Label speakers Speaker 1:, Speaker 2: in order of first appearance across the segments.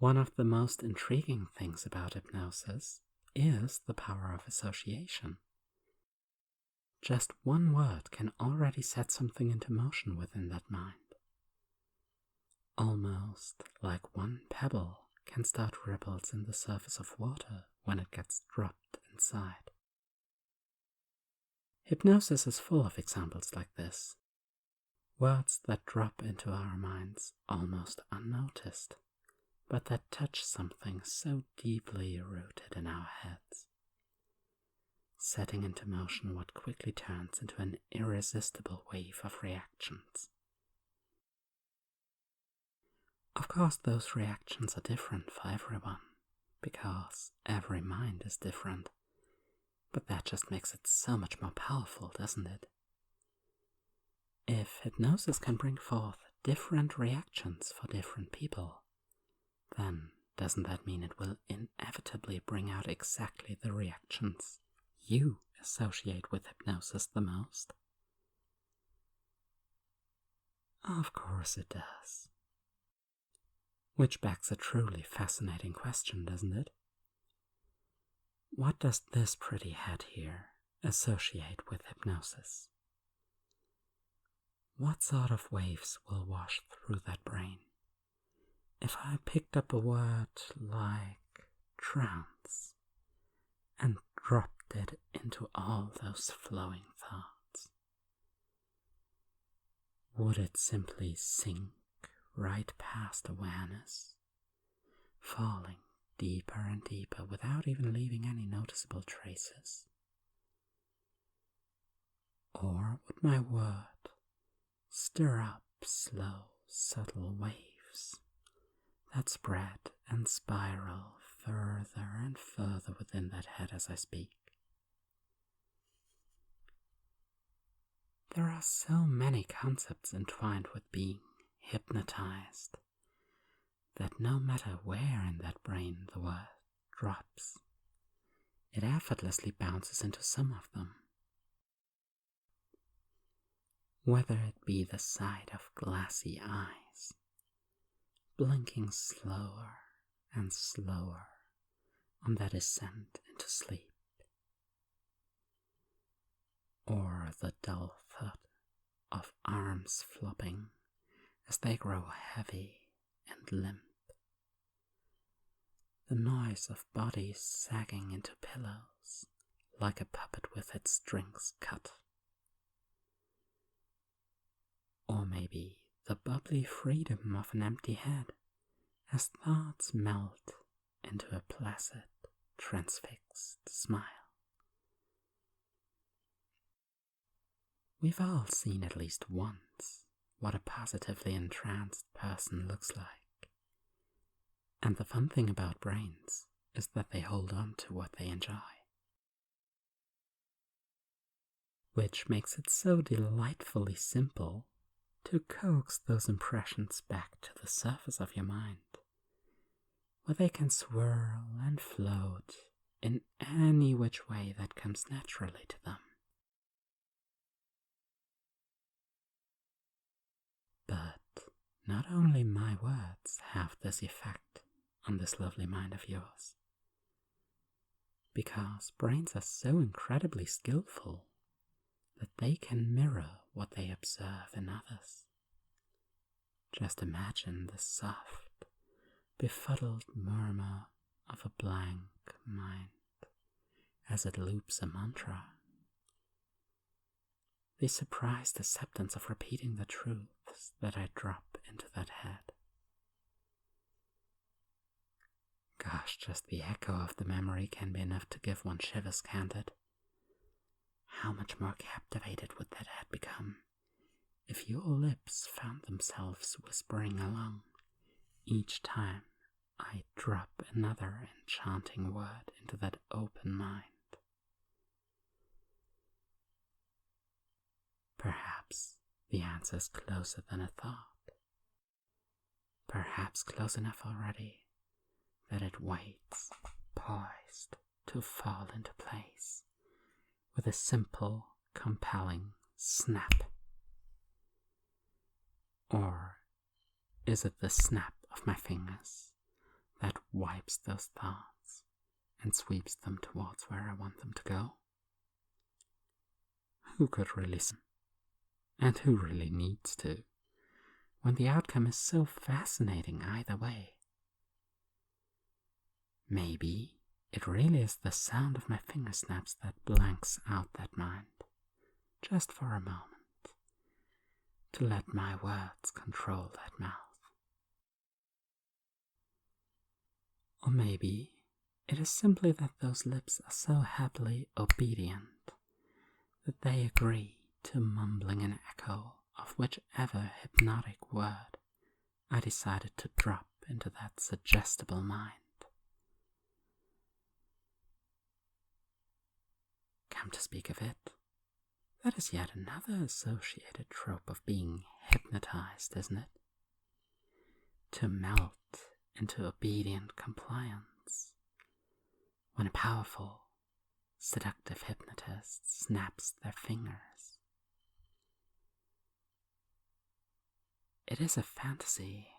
Speaker 1: One of the most intriguing things about hypnosis is the power of association. Just one word can already set something into motion within that mind. Almost like one pebble can start ripples in the surface of water when it gets dropped inside. Hypnosis is full of examples like this. Words that drop into our minds almost unnoticed, but that touch something so deeply rooted in our heads, setting into motion what quickly turns into an irresistible wave of reactions. Of course, those reactions are different for everyone, because every mind is different, but that just makes it so much more powerful, doesn't it? If hypnosis can bring forth different reactions for different people, then doesn't that mean it will inevitably bring out exactly the reactions you associate with hypnosis the most? Of course it does. Which begs a truly fascinating question, doesn't it? What does this pretty head here associate with hypnosis? What sort of waves will wash through that brain if I picked up a word like trance and dropped it into all those flowing thoughts? Would it simply sink right past awareness, falling deeper and deeper without even leaving any noticeable traces? Or would my word stir up slow, subtle waves that spread and spiral further and further within that head as I speak? There are so many concepts entwined with being hypnotized that no matter where in that brain the word drops, it effortlessly bounces into some of them. Whether it be the sight of glassy eyes, blinking slower and slower on that descent into sleep, or the dull thud of arms flopping as they grow heavy and limp, the noise of bodies sagging into pillows like a puppet with its strings cut, or maybe the bubbly freedom of an empty head as thoughts melt into a placid, transfixed smile. We've all seen at least once what a positively entranced person looks like. And the fun thing about brains is that they hold on to what they enjoy, which makes it so delightfully simple to coax those impressions back to the surface of your mind, where they can swirl and float in any which way that comes naturally to them. But not only my words have this effect on this lovely mind of yours, because brains are so incredibly skillful that they can mirror what they observe in others. Just imagine the soft, befuddled murmur of a blank mind as it loops a mantra. The surprised acceptance of repeating the truths that I drop into that head. Gosh, just the echo of the memory can be enough to give one shivers, can't it? How much more captivated would that head become if your lips found themselves whispering along each time I drop another enchanting word into that open mind? Perhaps the answer is closer than a thought. Perhaps close enough already that it waits, poised to fall into place with a simple, compelling snap. Or is it the snap of my fingers that wipes those thoughts and sweeps them towards where I want them to go? Who could really listen? And who really needs to, when the outcome is so fascinating either way? Maybe it really is the sound of my finger snaps that blanks out that mind, just for a moment, to let my words control that mouth. Or maybe it is simply that those lips are so happily obedient that they agree to mumbling an echo of whichever hypnotic word I decided to drop into that suggestible mind. Come to speak of it, that is yet another associated trope of being hypnotized, isn't it? To melt into obedient compliance when a powerful, seductive hypnotist snaps their fingers. It is a fantasy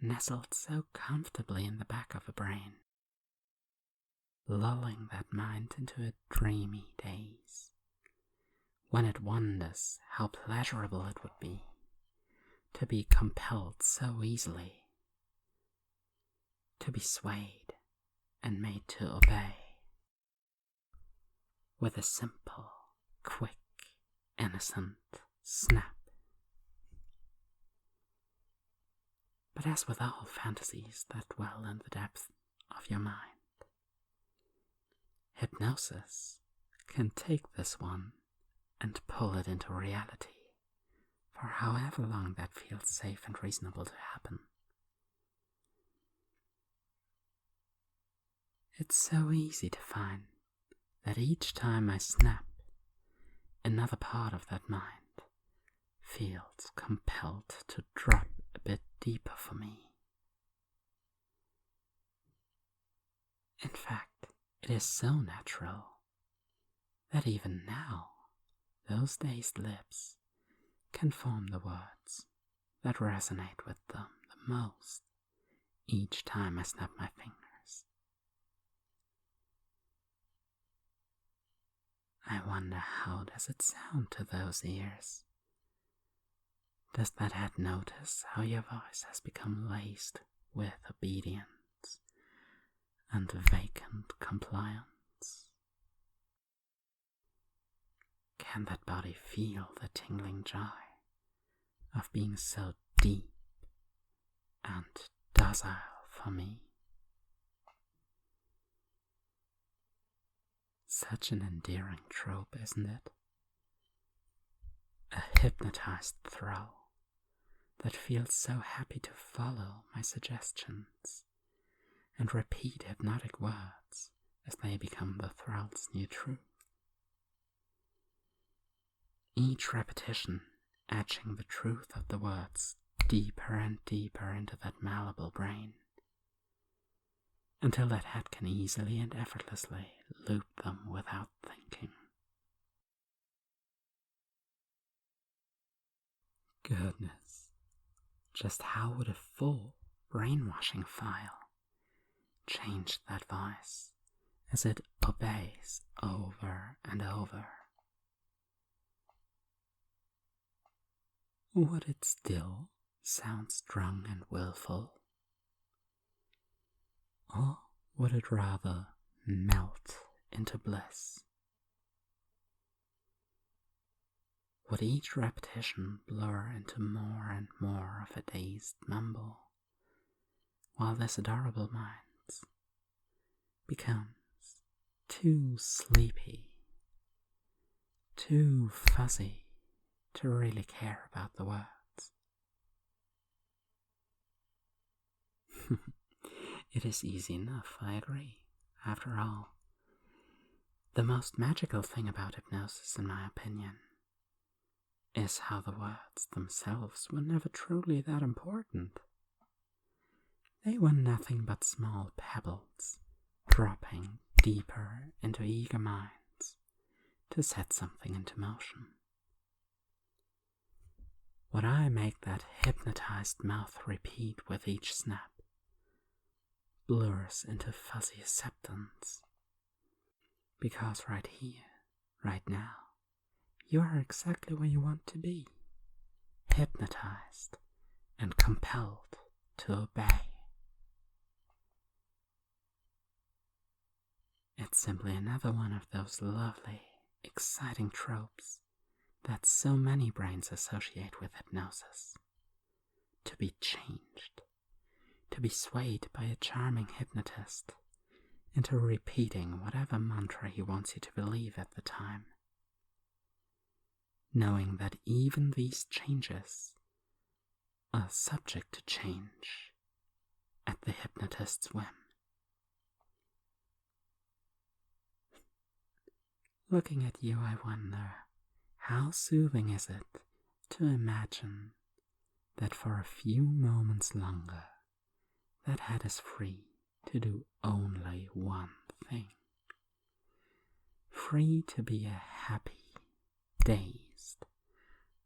Speaker 1: nestled so comfortably in the back of a brain, lulling that mind into a dreamy daze, when it wonders how pleasurable it would be to be compelled so easily, to be swayed and made to obey, with a simple, quick, innocent snap. But as with all fantasies that dwell in the depth of your mind, hypnosis can take this one and pull it into reality for however long that feels safe and reasonable to happen. It's so easy to find that each time I snap, another part of that mind feels compelled to drop a bit deeper for me. In fact, it is so natural that even now, those dazed lips can form the words that resonate with them the most each time I snap my fingers. I wonder, how does it sound to those ears? Does that head notice how your voice has become laced with obedience and vacant compliance? Can that body feel the tingling joy of being so deep and docile for me? Such an endearing trope, isn't it? A hypnotized thrall that feels so happy to follow my suggestions and repeat hypnotic words as they become the thrall's new truth. Each repetition etching the truth of the words deeper and deeper into that malleable brain, until that head can easily and effortlessly loop them without thinking. Goodness, just how would a full brainwashing file change that voice as it obeys over and over? Would it still sound strong and willful? Or would it rather melt into bliss? Would each repetition blur into more and more of a dazed mumble, while this adorable mind becomes too sleepy, too fuzzy to really care about the words? It is easy enough, I agree. After all, the most magical thing about hypnosis, in my opinion, is how the words themselves were never truly that important. They were nothing but small pebbles dropping deeper into eager minds to set something into motion. Would I make that hypnotized mouth repeat with each snap, blurs into fuzzy acceptance. Because right here, right now, you are exactly where you want to be, hypnotized and compelled to obey. It's simply another one of those lovely, exciting tropes that so many brains associate with hypnosis. To be changed, to be swayed by a charming hypnotist into repeating whatever mantra he wants you to believe at the time, knowing that even these changes are subject to change at the hypnotist's whim. Looking at you, I wonder, how soothing is it to imagine that for a few moments longer, that head is free to do only one thing. Free to be a happy, dazed,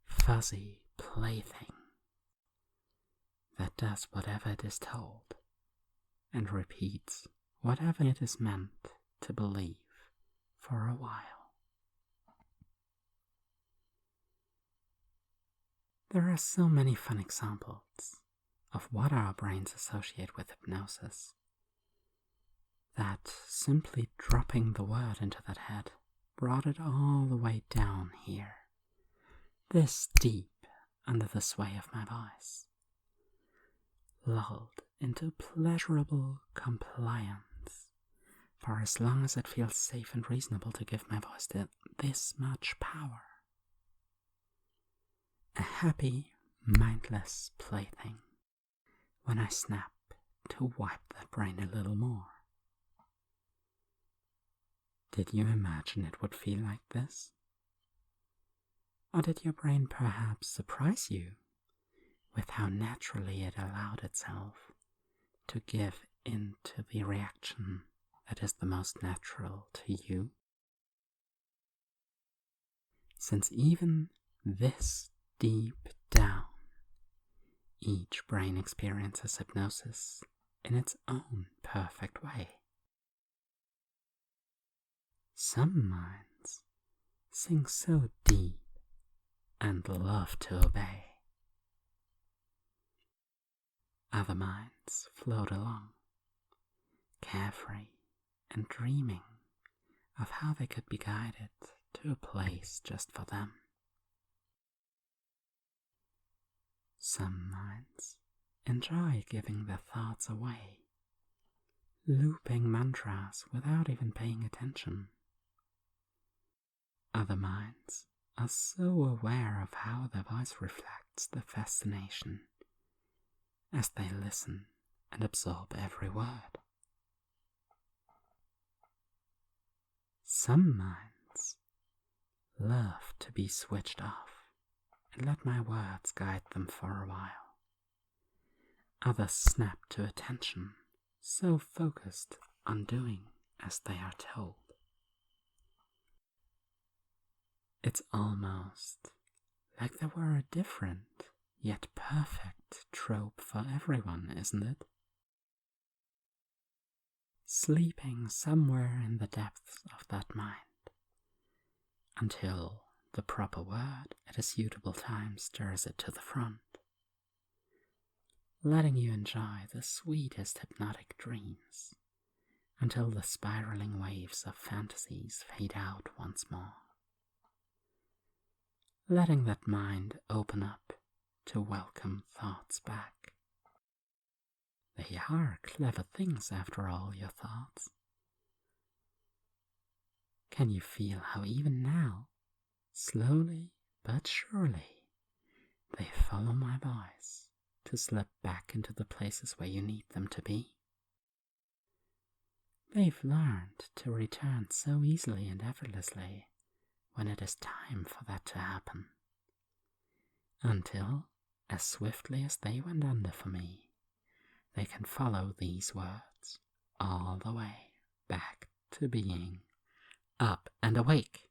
Speaker 1: fuzzy plaything that does whatever it is told and repeats whatever it is meant to believe for a while. There are so many fun examples of what our brains associate with hypnosis that simply dropping the word into that head brought it all the way down here, this deep under the sway of my voice, lulled into pleasurable compliance for as long as it feels safe and reasonable to give my voice this much power. A happy, mindless plaything when I snap to wipe the brain a little more. Did you imagine it would feel like this? Or did your brain perhaps surprise you with how naturally it allowed itself to give in to the reaction that is the most natural to you? Since even this deep down, each brain experiences hypnosis in its own perfect way. Some minds sink so deep and love to obey. Other minds float along, carefree and dreaming of how they could be guided to a place just for them. Some minds enjoy giving their thoughts away, looping mantras without even paying attention. Other minds are so aware of how their voice reflects the fascination as they listen and absorb every word. Some minds love to be switched off and let my words guide them for a while. Others snap to attention, so focused on doing as they are told. It's almost like there were a different, yet perfect trope for everyone, isn't it? Sleeping somewhere in the depths of that mind, until the proper word at a suitable time stirs it to the front, letting you enjoy the sweetest hypnotic dreams until the spiraling waves of fantasies fade out once more, letting that mind open up to welcome thoughts back. They are clever things after all, your thoughts. Can you feel how even now, slowly but surely, they follow my voice to slip back into the places where you need them to be? They've learned to return so easily and effortlessly when it is time for that to happen, until, as swiftly as they went under for me, they can follow these words all the way back to being up and awake.